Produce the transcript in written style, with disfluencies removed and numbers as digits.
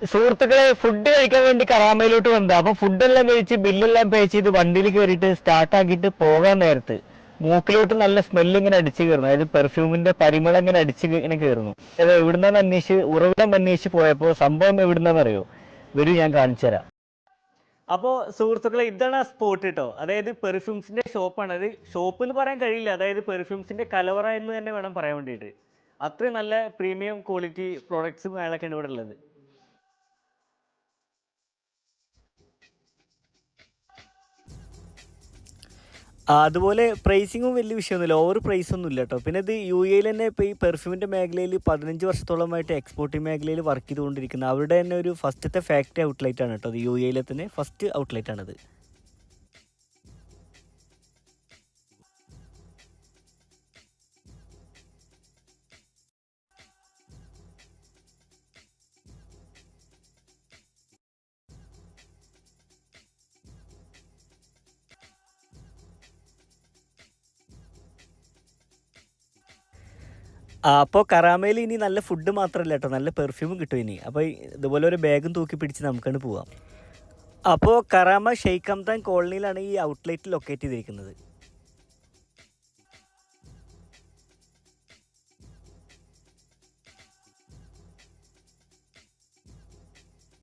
സുഹൃത്തുക്കളെ, ഫുഡ് കഴിക്കാൻ വേണ്ടി കറാമയിലോട്ട് വന്നത്. അപ്പൊ ഫുഡെല്ലാം കഴിച്ച് ബില്ലെല്ലാം പേ ചെയ്ത് വണ്ടിയിൽ കയറിയിട്ട് സ്റ്റാർട്ട് ആക്കിയിട്ട് പോകാൻ നേരത്ത് മൂക്കിലോട്ട് നല്ല സ്മെല്ല് ഇങ്ങനെ അടിച്ചു കയറുന്നു. അതായത് പെർഫ്യൂമിന്റെ പരിമളം ഇങ്ങനെ അടിച്ച് ഇങ്ങനെ കയറുന്നു. അത് എവിടുന്നാന്ന് അന്വേഷിച്ച് ഉറവിടം അന്വേഷിച്ച് പോയപ്പോൾ സംഭവം എവിടുന്നാന്നറിയോ? വരൂ, ഞാൻ കാണിച്ചു തരാം. അപ്പോൾ സുഹൃത്തുക്കളെ, ഇതാണ് ആ സ്പോട്ട് കേട്ടോ. അതായത് പെർഫ്യൂംസിന്റെ ഷോപ്പാണ്. അത് ഷോപ്പ് എന്ന് പറയാൻ കഴിയില്ല, അതായത് പെർഫ്യൂംസിന്റെ കലവറ എന്ന് തന്നെ വേണം പറയാൻ വേണ്ടിയിട്ട്. അത്രയും നല്ല പ്രീമിയം ക്വാളിറ്റി പ്രോഡക്ട്സും കാര്യങ്ങളൊക്കെയാണ് ഇവിടെ ഉള്ളത്. അതുപോലെ പ്രൈസിങ്ങും വലിയ വിഷയമൊന്നുമില്ല, ഓവർ പ്രൈസ് ഒന്നും ഇല്ല കേട്ടോ. പിന്നെ ഇത് യു എയിൽ തന്നെ ഇപ്പോൾ ഈ പെർഫ്യൂമിൻ്റെ മേഖലയിൽ 15 വർഷത്തോളമായിട്ട് എക്സ്പോർട്ടിംഗ് മേഖലയിൽ വർക്ക് ചെയ്തുകൊണ്ടിരിക്കുന്ന അവരുടെ തന്നെ ഒരു ഫസ്റ്റത്തെ ഫാക്ടറി ഔട്ട്ലെറ്റ് ആണ് കേട്ടോ. അത് യു എയിലെ തന്നെ ഫസ്റ്റ് ഔട്ട്ലെറ്റ് ആണത്. അപ്പോൾ കറാമയിൽ ഇനി നല്ല ഫുഡ് മാത്രമല്ല കേട്ടോ, നല്ല പെർഫ്യൂമും കിട്ടും ഇനി. അപ്പോൾ ഇതുപോലെ ഒരു ബാഗും തൂക്കി പിടിച്ച് നമുക്കാണ് പോവാം. അപ്പോൾ കറാമ ഷെയ്ഖ് ഹംദാൻ കോളനിയിലാണ് ഈ ഔട്ട്ലെറ്റ് ലൊക്കേറ്റ് ചെയ്തിരിക്കുന്നത്.